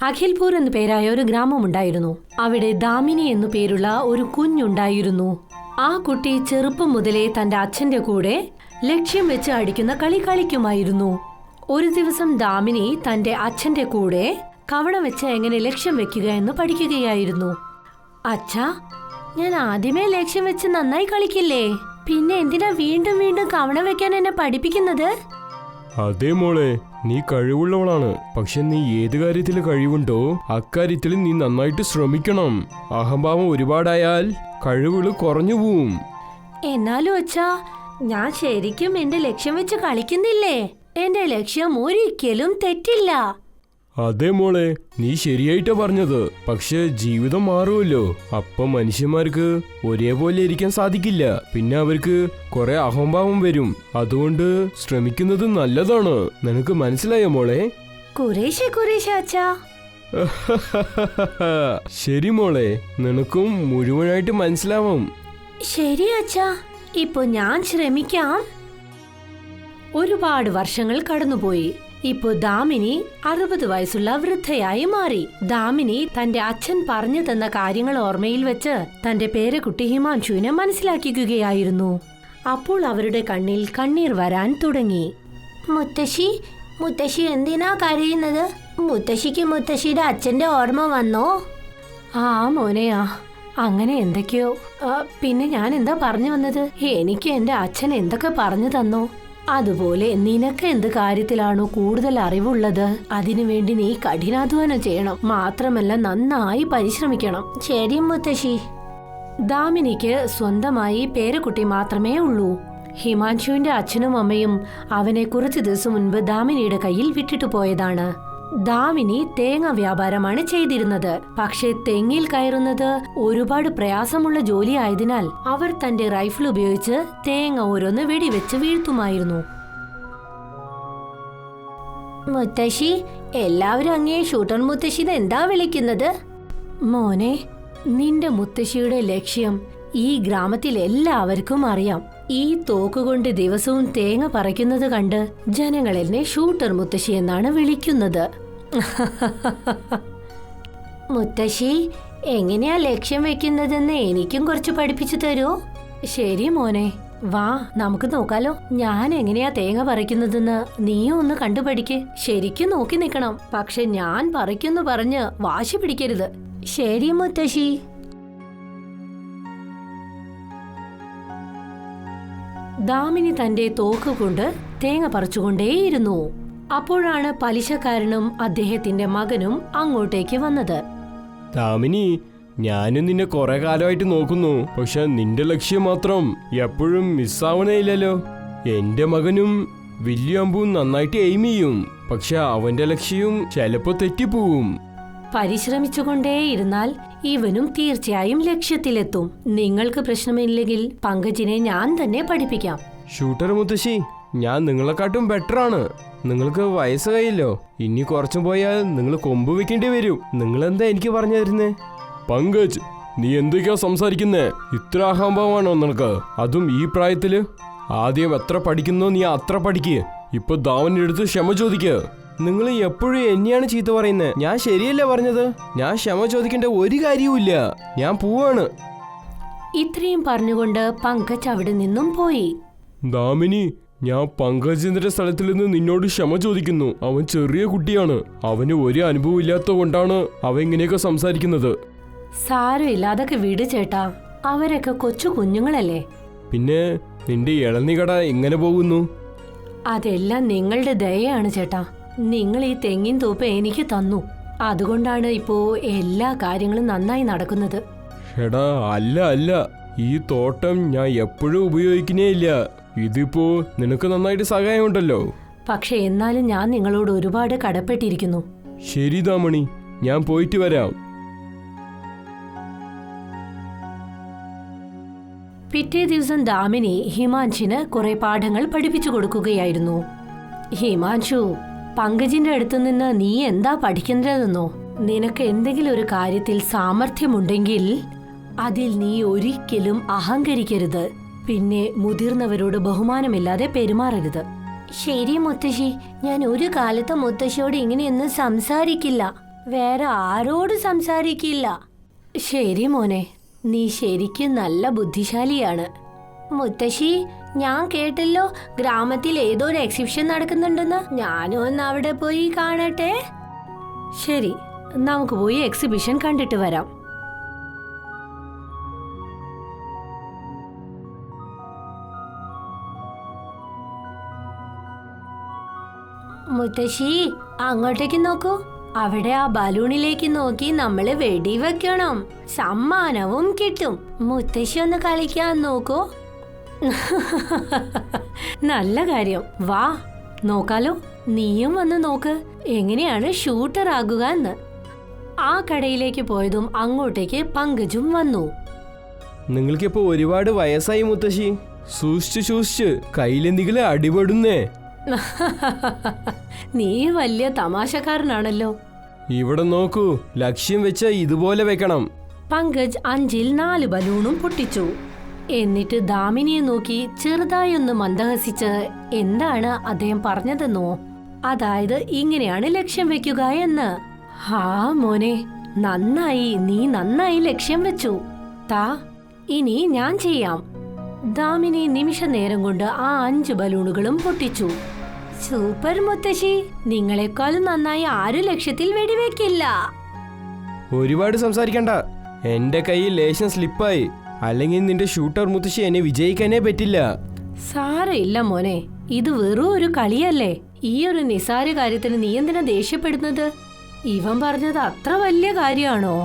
അഖിൽപൂർ എന്നു പേരായ ഒരു ഗ്രാമമുണ്ടായിരുന്നു. അവിടെ ദാമിനി എന്നു പേരുള്ള ഒരു കുഞ്ഞുണ്ടായിരുന്നു. ആ കുട്ടി ചെറുപ്പം മുതലേ തന്റെ അച്ഛന്റെ കൂടെ ലക്ഷ്യം വെച്ച് അടിക്കുന്ന കളി കളിക്കുമായിരുന്നു. ഒരു ദിവസം ദാമിനി തന്റെ അച്ഛന്റെ കൂടെ കവണ വെച്ച് എങ്ങനെ ലക്ഷ്യം വെക്കുക എന്ന് പഠിക്കുകയായിരുന്നു. അച്ഛാ, ഞാൻ ആദ്യമേ ലക്ഷ്യം വെച്ച് നന്നായി കളിക്കില്ലേ, പിന്നെ എന്തിനാ വീണ്ടും വീണ്ടും കവണ വെക്കാൻ എന്നെ പഠിപ്പിക്കുന്നത്? അതേ മോളെ, നീ കഴിവുള്ളവളാണ്. പക്ഷെ നീ ഏത് കാര്യത്തിൽ കഴിവുണ്ടോ അക്കാര്യത്തിൽ നീ നന്നായിട്ട് ശ്രമിക്കണം. അഹംഭാവം ഒരുപാടായാൽ കഴിവുകൾ കുറഞ്ഞു പോവും. എന്നാലും അച്ഛാ, ഞാൻ ശരിക്കും എന്റെ ലക്ഷ്യം വെച്ച് കളിക്കുന്നില്ലേ. എന്റെ ലക്ഷ്യം ഒരിക്കലും തെറ്റില്ല. അതേ മോളെ, നീ ശരിയായിട്ടാ പറഞ്ഞത്. പക്ഷെ ജീവിതം മാറുമല്ലോ. അപ്പം മനുഷ്യന്മാർക്ക് ഒരേപോലെ ഇരിക്കാൻ സാധിക്കില്ല. പിന്നെ അവർക്ക് കുറെ അഹംഭാവം വരും. അതുകൊണ്ട് ശ്രമിക്കുന്നത് നല്ലതാണ്. നിനക്ക് മനസ്സിലായോ മോളെ? കുറേശ്ശെ കുറേശ്ശെ അച്ഛാ. ശരി മോളെ, നിനക്കും മുഴുവനായിട്ട് മനസ്സിലാവും. ശരി അച്ഛാ, ഇപ്പൊ ഞാൻ ശ്രമിക്കാം. ഒരുപാട് വർഷങ്ങൾ കടന്നുപോയി. ഇപ്പോ ദാമിനി 60 വയസ്സുള്ള വൃദ്ധയായി മാറി. ദാമിനി തന്റെ അച്ഛൻ പറഞ്ഞു തന്ന കാര്യങ്ങൾ ഓർമ്മയിൽ വെച്ച് തന്റെ പേരക്കുട്ടി ഹിമാൻഷുവിനെ മനസ്സിലാക്കിക്കുകയായിരുന്നു. അപ്പോൾ അവരുടെ കണ്ണിൽ കണ്ണീർ വരാൻ തുടങ്ങി. മുത്തശ്ശി, മുത്തശ്ശി എന്തിനാ കരയുന്നത്? മുത്തശ്ശിക്ക് മുത്തശ്ശിയുടെ അച്ഛന്റെ ഓർമ്മ വന്നോ? ആ മോനെയാ, അങ്ങനെ എന്തൊക്കെയോ. പിന്നെ ഞാൻ എന്താ പറഞ്ഞു വന്നത്? എനിക്ക് എന്റെ അച്ഛൻ എന്തൊക്കെ പറഞ്ഞു തന്നോ? അതുപോലെ നിനക്ക് എന്ത് കാര്യത്തിലാണോ കൂടുതൽ അറിവുള്ളത് അതിനുവേണ്ടി നീ കഠിനാധ്വാനം ചെയ്യണം. മാത്രമല്ല നന്നായി പരിശ്രമിക്കണം. ശരി മുത്തശ്ശി. ദാമിനിക്ക് സ്വന്തമായി പേരക്കുട്ടി മാത്രമേ ഉള്ളൂ. ഹിമാൻഷുവിന്റെ അച്ഛനും അമ്മയും അവനെ കുറച്ചു ദിവസം മുൻപ് ദാമിനിയുടെ കയ്യിൽ വിട്ടിട്ടു പോയതാണ്. ദാമിനി തേങ്ങ വ്യാപാരമാണ് ചെയ്തിരുന്നത്. പക്ഷെ തെങ്ങിൽ കയറുന്നത് ഒരുപാട് പ്രയാസമുള്ള ജോലി ആയതിനാൽ അവർ തന്റെ റൈഫിൾ ഉപയോഗിച്ച് തേങ്ങ ഓരോന്ന് വെടിവെച്ച് വീഴ്ത്തുമായിരുന്നു. മുത്തശ്ശി, എല്ലാവരും അങ്ങേ ഷൂട്ടർ മുത്തശ്ശി എന്താ വിളിക്കുന്നത്? മോനെ, നിന്റെ മുത്തശ്ശിയുടെ ലക്ഷ്യം ഈ ഗ്രാമത്തിൽ എല്ലാവർക്കും അറിയാം. ഈ തോക്കുകൊണ്ട് ദിവസവും തേങ്ങ പറിക്കുന്നത് കണ്ട് ജനങ്ങൾ എന്നെ ഷൂട്ടർ മുത്തശ്ശി എന്നാണ് വിളിക്കുന്നത്. മുത്തശ്ശി, എങ്ങനെയാ ലക്ഷ്യം വെക്കുന്നതെന്ന് എനിക്കും കുറച്ച് പഠിപ്പിച്ചു തരുമോ? ശരി മോനെ, വാ നമുക്ക് നോക്കാലോ. ഞാൻ എങ്ങനെയാ തേങ്ങ പറിക്കുന്നതെന്ന് നീയും ഒന്ന് കണ്ടുപഠിക്ക്. ശരിക്കും നോക്കി നിൽക്കണം. പക്ഷെ ഞാൻ പറിക്കുന്നു പറഞ്ഞ് വാശി പിടിക്കരുത്. ശരി മുത്തശ്ശി. ദാമിനി തന്റെ തോക്ക് കൊണ്ട് തേങ്ങ പറിച്ചുകൊണ്ടേയിരുന്നു. അപ്പോഴാണ് പലിശക്കാരനും അദ്ദേഹത്തിന്റെ മകനും അങ്ങോട്ടേക്ക് വന്നത്. ദാമിനി, ഞാനും നിന്നെ കുറെ കാലമായിട്ട് നോക്കുന്നു. പക്ഷെ നിന്റെ ലക്ഷ്യം മാത്രം എപ്പോഴും മിസ്സാവണേയില്ലല്ലോ. എന്റെ മകനും വലിയ അമ്പും നന്നായിട്ട് എയിം ചെയ്യും. പക്ഷെ അവന്റെ ലക്ഷ്യവും ചിലപ്പോ തെറ്റിപ്പോവും. പരിശ്രമിച്ചുകൊണ്ടേയിരുന്നാൽ ഇവനും തീർച്ചയായും ലക്ഷ്യത്തിലെത്തും. നിങ്ങൾക്ക് പ്രശ്നമില്ലെങ്കിൽ പങ്കജിനെ ഞാൻ തന്നെ പഠിപ്പിക്കാം. ഷൂട്ടർ മുത്തശ്ശി, ഞാൻ നിങ്ങളെക്കാട്ടും ബെറ്ററാണ്. നിങ്ങൾക്ക് വയസ്സ് കഴിയല്ലോ. ഇനി കുറച്ചും പോയാൽ നിങ്ങൾ കൊമ്പ് വെക്കേണ്ടി വരും. നിങ്ങളെന്താ എനിക്ക് പറഞ്ഞു തരുന്നേ? പങ്കജ്, നീ എന്തൊക്കെയാ സംസാരിക്കുന്നേ? ഇത്ര അഹംഭാവമാണോ നിനക്ക്? അതും ഈ പ്രായത്തില്? ആദ്യം എത്ര പഠിക്കുന്നോ നീ അത്ര പഠിക്ക്. ഇപ്പൊ ദാവന്റെ അടുത്ത് ക്ഷമ ചോദിക്കുക. നിങ്ങൾ എപ്പോഴും എന്നെയാണ് ചീത്ത പറയുന്നത്. ഞാൻ ശരിയല്ല പറഞ്ഞത്. ഞാൻ ക്ഷമ ചോദിക്കേണ്ട ഒരു കാര്യവുമില്ല. ഞാൻ പോവാണ്. ഇത്രയും പറഞ്ഞുകൊണ്ട് പങ്കജ് അവിടെ നിന്നും പോയി. ദാമിനി, ഞാൻ പങ്കജിന്റെ സ്ഥലത്തിൽ നിന്ന് നിന്നോട് ക്ഷമ ചോദിക്കുന്നു. അവൻ ചെറിയ കുട്ടിയാണ്. അവന് ഒരു അനുഭവം ഇല്ലാത്ത കൊണ്ടാണ് അവൻ ഇങ്ങനെയൊക്കെ സംസാരിക്കുന്നത്. സാരമില്ല, അതൊക്കെ വിട് ചേട്ടാ. അവരൊക്കെ കൊച്ചു കുഞ്ഞുങ്ങളല്ലേ. പിന്നെ നിന്റെ ഇളനികട എങ്ങനെ പോകുന്നു? അതെല്ലാം നിങ്ങളുടെ ദയയാണ് ചേട്ടാ. നിങ്ങൾ ഈ തെങ്ങിൻ തൂപ്പ് എനിക്ക് തന്നു. അതുകൊണ്ടാണ് ഇപ്പോ എല്ലാ കാര്യങ്ങളും നന്നായി നടക്കുന്നത്. എടാ, അല്ല, ഈ തോട്ടം ഞാൻ എപ്പോഴും ഉപയോഗിക്കുന്നേ ഇല്ല. ഇതിപ്പോ നിനക്ക് നന്നായിട്ട് സഹായമുണ്ടല്ലോ. പക്ഷെ എന്നാലും ഞാൻ നിങ്ങളോട് ഒരുപാട് കടപ്പെട്ടിരിക്കുന്നു. ശരി ദാമണി, ഞാൻ പോയിട്ട് വരാം. പിറ്റേ ദിവസം ദാമിനി ഹിമാൻഷിന് കുറെ പാഠങ്ങൾ പഠിപ്പിച്ചു കൊടുക്കുകയായിരുന്നു. ഹിമാൻഷു, പങ്കജിന്റെ അടുത്ത് നിന്ന് നീ എന്താ പഠിക്കേണ്ടതെന്നോ? നിനക്ക് എന്തെങ്കിലും ഒരു കാര്യത്തിൽ സാമർഥ്യമുണ്ടെങ്കിൽ അതിൽ നീ ഒരിക്കലും അഹങ്കരിക്കരുത്. പിന്നെ മുതിർന്നവരോട് ബഹുമാനമില്ലാതെ പെരുമാറരുത്. ശരി മുത്തശ്ശി, ഞാൻ ഒരു കാലത്ത് മുത്തശ്ശിയോട് ഇങ്ങനെയൊന്നും സംസാരിക്കില്ല. വേറെ ആരോട് സംസാരിക്കില്ല. ശരി മോനെ, നീ ശരിക്കും നല്ല ബുദ്ധിശാലിയാണ്. മുത്തശ്ശി, ഞാൻ കേട്ടല്ലോ ഗ്രാമത്തിൽ ഏതോ ഒരു എക്സിബിഷൻ നടക്കുന്നുണ്ടെന്ന്. ഞാനും ഒന്ന് അവിടെ പോയി കാണട്ടെ. ശരി, നമുക്ക് പോയി എക്സിബിഷൻ കണ്ടിട്ട് വരാം. മുത്തശ്ശി, അങ്ങോട്ടേക്ക് നോക്കൂ. അവിടെ ആ ബലൂണിലേക്ക് നോക്കി നമ്മള് വെടിവെക്കണം. സമ്മാനവും കിട്ടും. മുത്തശ്ശി ഒന്ന് കളിക്കാൻ നോക്കൂ. നല്ല കാര്യം, വാ നോക്കാലോ. നീയും വന്ന് നോക്ക് എങ്ങനെയാണ് ഷൂട്ടർ ആകുക എന്ന്. ആ കടയിലേക്ക് പോയതും അങ്ങോട്ടേക്ക് പങ്കജും വന്നു. നിങ്ങൾക്കിപ്പോ ഒരുപാട് വയസ്സായി മുത്തശ്ശി. സൂക്ഷിച്ച് കയ്യിലെന്തെങ്കിലും അടിപെടുന്നേ. നീ വലിയ തമാശക്കാരനാണല്ലോ. ഇവിടെ നോക്കൂ, ലക്ഷ്യം വെച്ച ഇതുപോലെ വെക്കണം. പങ്കജ് 5-ൽ 4 ബലൂണും പൊട്ടിച്ചു. എന്നിട്ട് ദാമിനിയെ നോക്കി ചെറുതായി ഒന്ന് മന്ദഹസിച്ച് എന്താണ് അദ്ദേഹം പറഞ്ഞതെന്നോ, അതായത് ഇങ്ങനെയാണ് ലക്ഷ്യം വെക്കുക എന്ന്. ഹാ മോനെ, നന്നായി, നീ നന്നായി ലക്ഷ്യം വെച്ചു. താ, ഇനി ഞാൻ ചെയ്യാം. ദാമിനി നിമിഷ നേരം കൊണ്ട് ആ 5 ബലൂണുകളും പൊട്ടിച്ചു. സൂപ്പർ മുത്തശ്ശി, നിങ്ങളെക്കാളും നന്നായി ആരും ലക്ഷ്യത്തിൽ വെടിവെക്കില്ല. ഒരുപാട് സംസാരിക്കണ്ട. എന്റെ കയ്യിൽ ലേശം സ്ലിപ്പായി. അല്ലെങ്കിൽ നിന്റെ ഷൂട്ടർ മുത്തശ്ശി എന്നെ വിജയിക്കാനേ പറ്റില്ല. സാരമില്ല മോനെ, ഇത് വെറും ഒരു കളിയല്ലേ. ഈ ഒരു നിസാര കാര്യത്തിന് നീ എന്തിനാ ദേഷ്യപ്പെടുന്നത്? ഇവൻ പറഞ്ഞത് അത്ര വലിയ കാര്യമാണോ?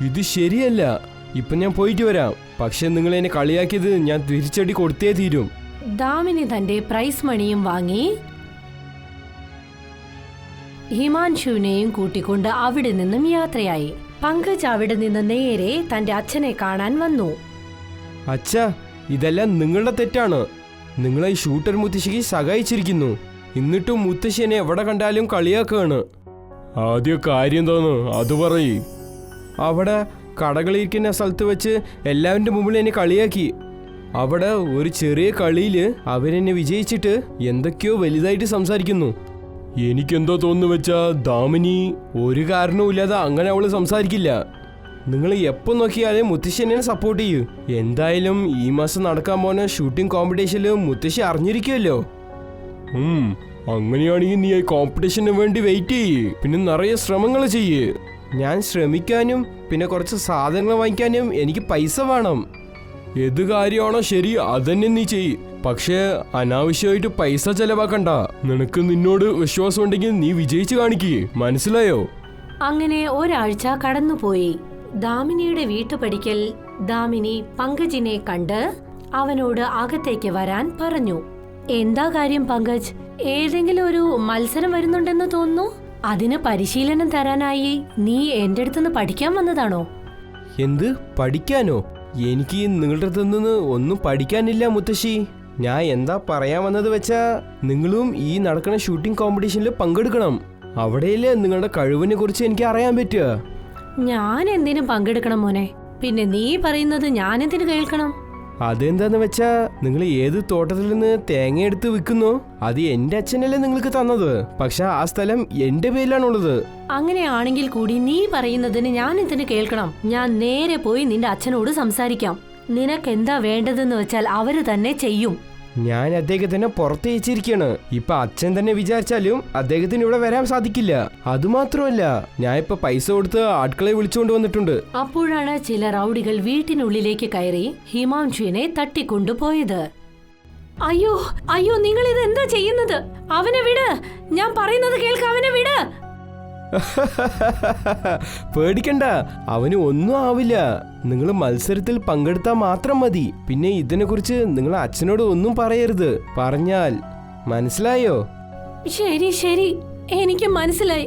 ഇത് ശരിയല്ല. ഇപ്പൊ ഞാൻ പോയിട്ട് വരാം. പക്ഷെ നിങ്ങൾ എന്നെ കളിയാക്കിയത് ഞാൻ തിരിച്ചടി കൊടുത്തേ തീരും. ദാമിനി തന്റെ പ്രൈസ് മണിയും വാങ്ങി ഹിമാൻഷുവിനെയും കൂട്ടിക്കൊണ്ട് അവിടെ നിന്നും യാത്രയായി. പങ്കജ് അവിടെ നിന്ന് നേരെ തന്റെ അച്ഛനെ കാണാൻ വന്നു. അച്ഛാ, ഇതെല്ലാം നിങ്ങളുടെ തെറ്റാണ്. നിങ്ങളെ ഷൂട്ടർ മുത്തശ്ശിക്ക് സഹായിച്ചിരിക്കുന്നു. എന്നിട്ടും മുത്തശ്ശി എന്നെ എവിടെ കണ്ടാലും കളിയാക്കാണ്. ആദ്യ കാര്യം തോന്നു അത് പറയ്. അവിടെ കടകളിരിക്കുന്ന സ്ഥലത്ത് വെച്ച് എല്ലാവരുടെ മുമ്പിൽ എന്നെ കളിയാക്കി. അവിടെ ഒരു ചെറിയ കളിയില് അവരെന്നെ വിജയിച്ചിട്ട് എന്തൊക്കെയോ വലുതായിട്ട് സംസാരിക്കുന്നു. എനിക്കെന്തോ തോന്നുന്നു വെച്ചാ ദാമിനി ഒരു കാരണവുമില്ലാതെ അങ്ങനെ അവള് സംസാരിക്കില്ല. നിങ്ങൾ എപ്പോൾ നോക്കിയാലും മുത്തശ്ശി എന്നെ സപ്പോർട്ട് ചെയ്യൂ. എന്തായാലും ഈ മാസം നടക്കാൻ പോകുന്ന ഷൂട്ടിംഗ് കോമ്പറ്റീഷനിൽ മുത്തശ്ശി അറിഞ്ഞിരിക്കുമല്ലോ. അങ്ങനെയാണെങ്കിൽ നീ കോമ്പറ്റീഷന് വേണ്ടി വെയിറ്റ് ചെയ്യ്. പിന്നെ നിറയെ ശ്രമങ്ങൾ ചെയ്യ്. ഞാൻ ശ്രമിക്കാനും പിന്നെ കുറച്ച് സാധനങ്ങൾ വാങ്ങിക്കാനും എനിക്ക് പൈസ വേണം. ഏത് കാര്യമാണോ ശരി അതന്നെ നീ ചെയ്യ്. പക്ഷേ അനാവശ്യമായിട്ട് പൈസ ചെലവാക്കണ്ട. നിനക്ക് നിന്നോട് വിശ്വാസം ഉണ്ടെങ്കിൽ നീ വിജയിച്ചു കാണിക്കേ. മനസ്സിലായോ? അങ്ങനെ ഒരാഴ്ച കടന്നുപോയി. ദാമിനിയുടെ വീട്ടുപടിക്കൽ ദാമിനി പങ്കജിനെ കണ്ട് അവനോട് അകത്തേക്ക് വരാൻ പറഞ്ഞു. എന്താ കാര്യം പങ്കജ്? ഏതെങ്കിലും ഒരു മത്സരം വരുന്നുണ്ടെന്ന് തോന്നുന്നു. അതിന് പരിശീലനം തരാനായി നീ എന്റെ അടുത്തുനിന്ന് പഠിക്കാൻ വന്നതാണോ? എന്ത് പഠിക്കാനോ? എനിക്ക് നിങ്ങളുടെ അടുത്ത് നിന്ന് ഒന്നും പഠിക്കാനില്ല മുത്തശ്ശി. ഞാൻ എന്താ പറയാൻ വന്നത് വെച്ചാ, നിങ്ങളും ഈ നടക്കുന്ന ഷൂട്ടിംഗ് കോമ്പറ്റീഷനിൽ പങ്കെടുക്കണം. അവിടെയല്ലേ നിങ്ങളുടെ കഴിവിനെ കുറിച്ച് എനിക്ക് അറിയാൻ പറ്റുക. ഞാൻ എന്തിനും പങ്കെടുക്കണം മോനെ? പിന്നെ നീ പറയുന്നത് ഞാൻ എന്തിനു കേൾക്കണം? അതെന്താന്ന് വെച്ചാ, നിങ്ങൾ ഏത് തോട്ടത്തിൽ നിന്ന് തേങ്ങ എടുത്ത് വിൽക്കുന്നോ അത് എന്റെ അച്ഛനല്ലേ നിങ്ങൾക്ക് തന്നത്. പക്ഷെ ആ സ്ഥലം എന്റെ പേരിലാണുള്ളത്. അങ്ങനെയാണെങ്കിൽ കൂടി നീ പറയുന്നതിന് ഞാൻ എന്തിനു കേൾക്കണം? ഞാൻ നേരെ പോയി നിന്റെ അച്ഛനോട് സംസാരിക്കാം. നിനക്കെന്താ വേണ്ടതെന്ന് വെച്ചാൽ അവര് തന്നെ ചെയ്യും. ഞാൻ അദ്ദേഹത്തിനെ പുറത്തയച്ചിരിക്കാണ്. ഇപ്പൊ അച്ഛൻ തന്നെ വിചാരിച്ചാലും അദ്ദേഹത്തിന് ഇവിടെ വരാൻ സാധിക്കില്ല. അതുമാത്രമല്ല, ഞാൻ ഇപ്പൊ പൈസ കൊടുത്ത് ആട്കളെ വിളിച്ചുകൊണ്ട് വന്നിട്ടുണ്ട്. അപ്പോഴാണ് ചില റൗഡികൾ വീട്ടിനുള്ളിലേക്ക് കയറി ഹിമാൻഷുവിനെ തട്ടിക്കൊണ്ടുപോയത്. അയ്യോ അയ്യോ, നിങ്ങൾ ഇത് എന്താ ചെയ്യുന്നത്? അവനെ വിട്, ഞാൻ പറയുന്നത് കേൾക്ക്, അവനെ വിട്. പേടിക്കണ്ട, അവന് ഒന്നും ആവില്ല. നിങ്ങൾ മത്സരത്തിൽ പങ്കെടുത്താൽ മാത്രം മതി. പിന്നെ ഇതിനെ കുറിച്ച് നിങ്ങൾ അച്ഛനോട് ഒന്നും പറയരുത്. പറഞ്ഞാൽ മനസ്സിലായോ? ശരി ശരി, എനിക്ക് മനസ്സിലായി.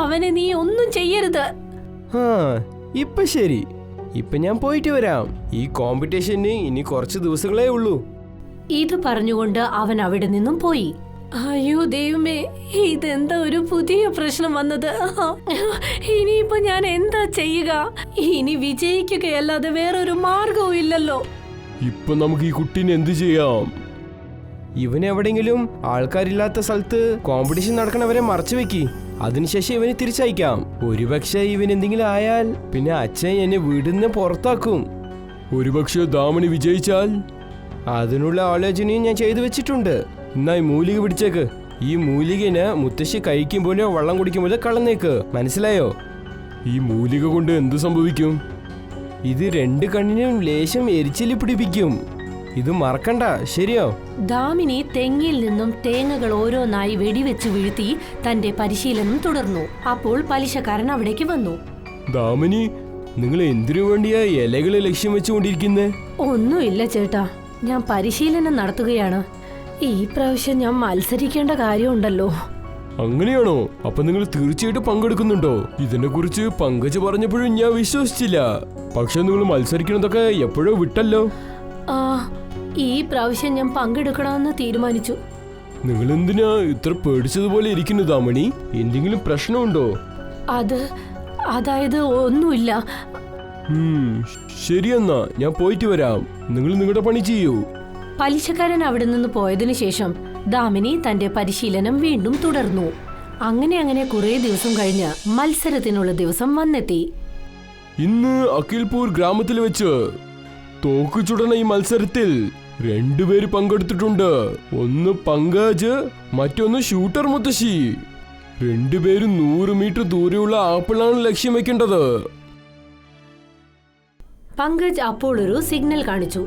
അവനെ നീ ഒന്നും ചെയ്യരുത്. ഇപ്പൊ ശരി. ഇപ്പൊ ഞാൻ പോയിട്ട് വരാം. ഈ കോമ്പറ്റീഷന് ഇനി കുറച്ച് ദിവസങ്ങളേ ഉള്ളൂ. ഇത് പറഞ്ഞുകൊണ്ട് അവൻ അവിടെ നിന്നും പോയി. അയ്യോ ദൈവമേ, ഇതെന്താ ഒരു പുതിയ പ്രശ്നം വന്നത്? ഇനിയിപ്പോ ഞാൻ എന്താ ചെയ്യുക? ഇനി വിജയിക്കുകയല്ലാതെ വേറൊരു മാർഗവും ഇല്ലല്ലോ. ഇപ്പൊ നമുക്ക് ഈ കുട്ടീനെ എന്ത് ചെയ്യാം? ഇവനെവിടെങ്കിലും ആൾക്കാരില്ലാത്ത സ്ഥലത്ത് കോമ്പറ്റീഷൻ നടക്കണവരെ മറച്ചു വെക്കി. അതിനുശേഷം ഇവനെ തിരിച്ചയക്കാം. ഒരുപക്ഷെ ഇവൻ എന്തെങ്കിലും ആയാൽ പിന്നെ അച്ഛൻ എന്നെ വീടിന്ന് പുറത്താക്കും. ഒരുപക്ഷെ ദാമിനി വിജയിച്ചാൽ അതിനുള്ള ആലോചനയും ഞാൻ ചെയ്തു വെച്ചിട്ടുണ്ട്. എന്നാ ഈ മൂലിക പിടിച്ചേക്ക്. ഈ മൂലികന് മുത്തശ്ശി കഴിക്കുമ്പോഴോ വെള്ളം കുടിക്കുമ്പോഴോ കളഞ്ഞേക്ക്, മനസ്സിലായോ? ഈ മൂലിക കൊണ്ട് എന്ത് സംഭവിക്കും? ഇത് 2 കണ്ണിനും ലേശം എരിച്ചില് പിടിപ്പിക്കും. ഇത് മറക്കണ്ട, ശരിയോ? ദാമിനി തെങ്ങിൽ നിന്നും തേങ്ങകൾ ഓരോന്നായി വെടിവെച്ച് വീഴ്ത്തി തന്റെ പരിശീലനം തുടർന്നു. അപ്പോൾ പലിശക്കാരൻ അവിടേക്ക് വന്നു. ദാമിനി, നിങ്ങൾ എന്തിനു വേണ്ടിയാ ഇലകളെ ലക്ഷ്യം വെച്ചുകൊണ്ടിരിക്കുന്നേ? ഒന്നുമില്ല ചേട്ടാ, ഞാൻ പരിശീലനം നടത്തുകയാണ്. ഈ പ്രാവശ്യം ഞാൻ മത്സരിക്കേണ്ട കാര്യമുണ്ടല്ലോ. അങ്ങനെയാണോ? അപ്പൊ നിങ്ങൾ തീർച്ചയായിട്ടും പങ്കെടുക്കുന്നുണ്ടോ? ഇതിനെ കുറിച്ച് പങ്കജ് പറഞ്ഞപ്പോഴും ഞാൻ വിശ്വസിച്ചില്ല. പക്ഷെ നിങ്ങൾ മത്സരിക്കുന്നതൊക്കെ എപ്പോഴോ വിട്ടല്ലോ. ഈ പ്രാവശ്യം ഞാൻ പങ്കെടുക്കണമെന്ന് തീരുമാനിച്ചു. നിങ്ങൾ എന്തിനാ ഇത്ര പേടിച്ചതുപോലെ ഇരിക്കുന്നു ദാമിനി? എന്തെങ്കിലും പ്രശ്നമുണ്ടോ? അതായത് ഒന്നുമില്ല. ശരിയെന്നാ, ഞാൻ പോയിട്ട് വരാം. നിങ്ങൾ നിങ്ങളുടെ പണി ചെയ്യൂ. പലിശക്കാരൻ അവിടെ നിന്ന് പോയതിനു ശേഷം ദാമിനി തന്റെ പരിശീലനം വീണ്ടും തുടർന്നു. അങ്ങനെ കുറെ ദിവസം കഴിഞ്ഞ് മത്സരത്തിനുള്ള ദിവസം വന്നെത്തി. ഇന്ന് അഖിൽപൂർ ഗ്രാമത്തിൽ വെച്ച് തോക്ക് ചുടണ ഈ മത്സരത്തിൽ 2 പേര് പങ്കെടുത്തിട്ടുണ്ട്. ഒന്ന് പങ്കജ്, മറ്റൊന്ന് ഷൂട്ടർ മുത്തശ്ശി. 2 പേരും 100 മീറ്റർ ദൂരെയുള്ള ആപ്പിളാണ് ലക്ഷ്യം വെക്കേണ്ടത്. പങ്കജ് അപ്പോൾ ഒരു സിഗ്നൽ കാണിച്ചു.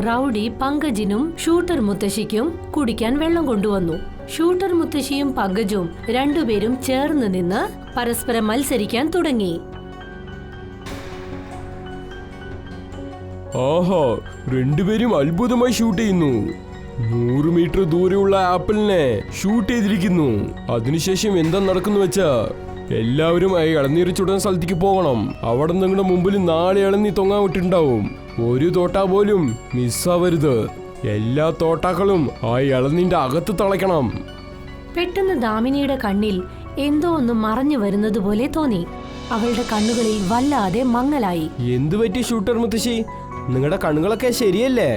റൗഡി പങ്കജിനും ഷൂട്ടർ മുത്തശ്ശിക്കും കുടിക്കാൻ വെള്ളം കൊണ്ടുവന്നു. ഷൂട്ടർ മുത്തശ്ശിയും പങ്കജും 2 പേരും ചേർന്ന് നിന്ന് പരസ്പരം മത്സരിക്കാൻ തുടങ്ങി. ആഹാ, 2 പേരും അത്ഭുതമായി ഷൂട്ട് ചെയ്യുന്നു. 100 മീറ്റർ ദൂരെയുള്ള ആപ്പിളിനെ ഷൂട്ട് ചെയ്തിരിക്കുന്നു. അതിനുശേഷം എന്താ നടക്കുന്നു വെച്ചാ, എല്ലാവരും ഇളനീര് ചുടുന്ന സ്ഥലത്തേക്ക് പോകണം. അവിടെ നിങ്ങളുടെ മുമ്പിൽ 4 ഇളനീ തൊങ്ങാൻ വിട്ടിട്ടുണ്ടാവും. ഒരു തോട്ട പോലും മിസ്സാവരുത്. എല്ലാ തോട്ടാക്കളും ആ ഇളനീന്റെ അകത്ത് തളയ്ക്കണം. പെട്ടെന്ന് ദാമിനിയുടെ കണ്ണിൽ എന്തോ ഒന്ന് മറഞ്ഞു വരുന്നത് പോലെ തോന്നി. അവളുടെ കണ്ണുകളിൽ വല്ലാതെ മങ്ങലായി. എന്തു പറ്റി ഷൂട്ടർ മുത്തശ്ശി? നിങ്ങളുടെ കണ്ണുകളൊക്കെ ശരിയല്ലേ?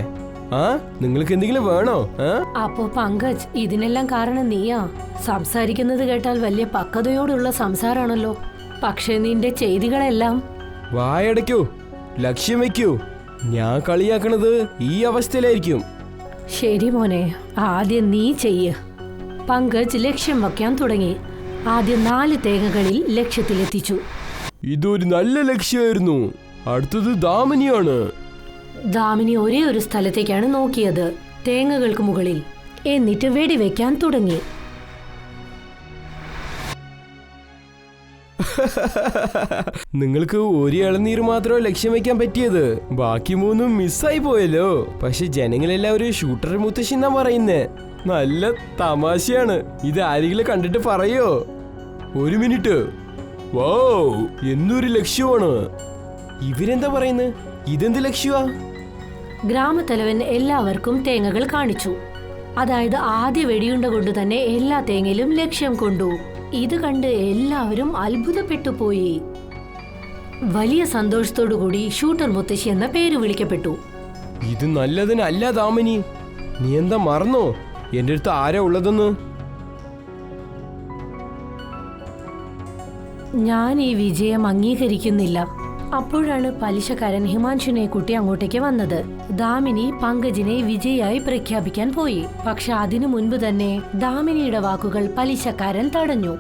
നിങ്ങൾക്ക് എന്തെങ്കിലും വേണോ? അപ്പോ പങ്കജ്, ഇതിനെല്ലാം കാരണം നീയാ. സംസാരിക്കുന്നത് കേട്ടാൽ വലിയ പക്വതയോടുള്ള സംസാരാണല്ലോ. പക്ഷെ നിന്റെ ചെയ്തികളെല്ലാം. വായടയ്ക്കൂ, ലക്ഷ്യം വെക്കൂ. ഞാൻ കളിയാക്കണത് ഈ അവസ്ഥയിലായിരിക്കും. ശരി മോനെ, ആദ്യം നീ ചെയ്യ്. പങ്കജ് ലക്ഷ്യം വയ്ക്കാൻ തുടങ്ങി. ആദ്യം 4 തേങ്ങകളിൽ ലക്ഷ്യത്തിലെത്തിച്ചു. ഇതൊരു നല്ല ലക്ഷ്യമായിരുന്നു. അടുത്തത് ദാമിനിയാണ്. ദാമിനി ഒരേ ഒരു സ്ഥലത്തേക്കാണ് നോക്കിയത്, തേങ്ങകൾക്ക് മുകളിൽ. എന്നിട്ട് വെടിവെക്കാൻ തുടങ്ങി. നിങ്ങൾക്ക് ഒരു ഇളനീര് മാത്രമേ ലക്ഷ്യം വെക്കാൻ പറ്റിയത്. ബാക്കി 3 മിസ്സായി പോയല്ലോ. പക്ഷെ ജനങ്ങളെല്ലാവരും ഷൂട്ടർ മുത്തശ്ശി എന്നാ പറയുന്നേ. നല്ല തമാശയാണ്. ഇത് ആരെങ്കിലും കണ്ടിട്ട് പറയോ? 1 മിനിറ്റ്. വൗ, എന്നൊരു ലക്ഷ്യമാണ്. ഇവരെന്താ പറയുന്നത്? ഇതെന്ത് ലക്ഷ്യമാ? ഗ്രാമത്തലവൻ എല്ലാവർക്കും തേങ്ങകൾ കാണിച്ചു. അതായത് ആദ്യ വെടിയുണ്ട കൊണ്ട് തന്നെ എല്ലാ തേങ്ങയിലും ലക്ഷ്യം കൊണ്ടു. ഇത് കണ്ട് എല്ലാവരും അത്ഭുതപ്പെട്ടു പോയി. വലിയ സന്തോഷത്തോടുകൂടി ഷൂട്ടർ മുത്തശ്ശി എന്ന പേര് വിളിക്കപ്പെട്ടു. ഇത് നല്ലതിനല്ല ദാമിനി. നീ എന്താ മറന്നോ എന്റെ അടുത്ത് ആരാ ഉള്ളതെന്ന്? ഞാൻ ഈ വിജയം അംഗീകരിക്കുന്നില്ല. അപ്പോഴാണ് പലിശക്കാരൻ ഹിമാൻഷുനെ കൂട്ടി അങ്ങോട്ടേക്ക് വന്നത്. ദാമിനി പങ്കജിനെ വിജയായി പ്രഖ്യാപിക്കാൻ പോയി. പക്ഷെ അതിനു മുൻപ് തന്നെ ദാമിനിയുടെ വാക്കുകൾ പലിശക്കാരൻ തടഞ്ഞു.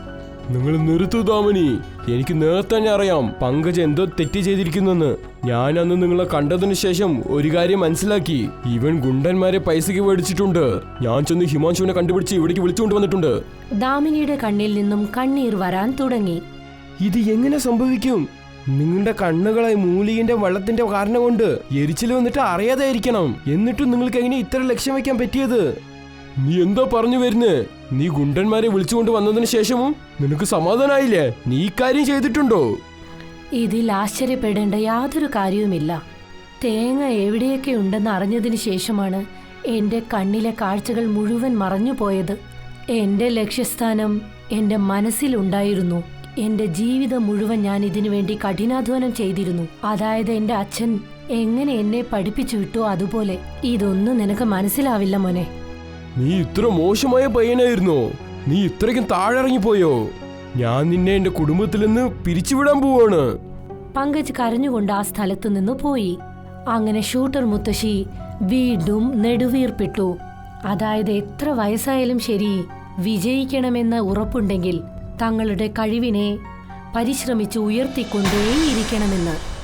നിങ്ങൾ നിർത്തൂ ദാമിനി. എനിക്ക് നേരത്തെ തന്നെ അറിയാം പങ്കജ് എന്തോ തെറ്റ് ചെയ്തിരിക്കുന്നെന്ന്. ഞാൻ അന്ന് നിങ്ങളെ കണ്ടതിനു ശേഷം ഒരു കാര്യം മനസ്സിലാക്കി. ഇവൻ ഗുണ്ടന്മാരെ പൈസക്ക് മേടിച്ചിട്ടുണ്ട്. ഞാൻ ചെന്ന് ഹിമാൻഷുവിനെ കണ്ടുപിടിച്ച് ഇവിടേക്ക് വിളിച്ചുകൊണ്ട് വന്നിട്ടുണ്ട്. ദാമിനിയുടെ കണ്ണിൽ നിന്നും കണ്ണീർ വരാൻ തുടങ്ങി. ഇത് എങ്ങനെ സംഭവിക്കും? നിങ്ങളുടെ കണ്ണുകളെ മൂലികന്റെ വെള്ളത്തിന്റെ കാരണം കൊണ്ട് എരിച്ചിൽ വന്നിട്ട് അറിയാതായിരിക്കണം. എന്നിട്ടും നിങ്ങൾക്ക് എങ്ങനെ ഇത്ര ലക്ഷ്യം വെക്കാൻ പറ്റിയത്? നീ എന്താ പറഞ്ഞു വരുന്നേ? നീ ഗുണ്ടന്മാരെ വിളിച്ചുകൊണ്ട് വന്നതിന് ശേഷവും നിനക്ക് സമാധാനായില്ലേ? നീ കാര്യം ചെയ്തിട്ടുണ്ടോ? ഇതിൽ ആശ്ചര്യപ്പെടേണ്ട യാതൊരു കാര്യവുമില്ല. തേങ്ങ എവിടെയൊക്കെ ഉണ്ടെന്ന് അറിഞ്ഞതിന് ശേഷമാണ് എന്റെ കണ്ണിലെ കാഴ്ചകൾ മുഴുവൻ മറഞ്ഞു പോയത്. എന്റെ ലക്ഷ്യസ്ഥാനം എന്റെ മനസ്സിലുണ്ടായിരുന്നു. എന്റെ ജീവിതം മുഴുവൻ ഞാൻ ഇതിനു വേണ്ടി കഠിനാധ്വാനം ചെയ്തിരുന്നു. അതായത് എന്റെ അച്ഛൻ എങ്ങനെ എന്നെ പഠിപ്പിച്ചു വിട്ടോ അതുപോലെ. ഇതൊന്നും നിനക്ക് മനസ്സിലാവില്ല മോനെ. നീ ഇത്ര മോശമായ പയ്യനായിരുന്നോ? നീ ഇത്രയ്ക്കും താഴെറങ്ങിപ്പോയോ? ഞാൻ നിന്നെ എന്റെ കുടുംബത്തിൽ നിന്ന് പിരിച്ചുവിടാൻ പോവാണ്. പങ്കജ് കരഞ്ഞുകൊണ്ട് ആ സ്ഥലത്തു നിന്ന് പോയി. അങ്ങനെ ഷൂട്ടർ മുത്തശ്ശി വീണ്ടും നെടുവീർപ്പിട്ടു. അതായത് എത്ര വയസ്സായാലും ശരി, വിജയിക്കണമെന്ന് ഉറപ്പുണ്ടെങ്കിൽ തങ്ങളുടെ കഴിവിനെ പരിശ്രമിച്ച് ഉയർത്തിക്കൊണ്ടേയിരിക്കണമെന്ന്.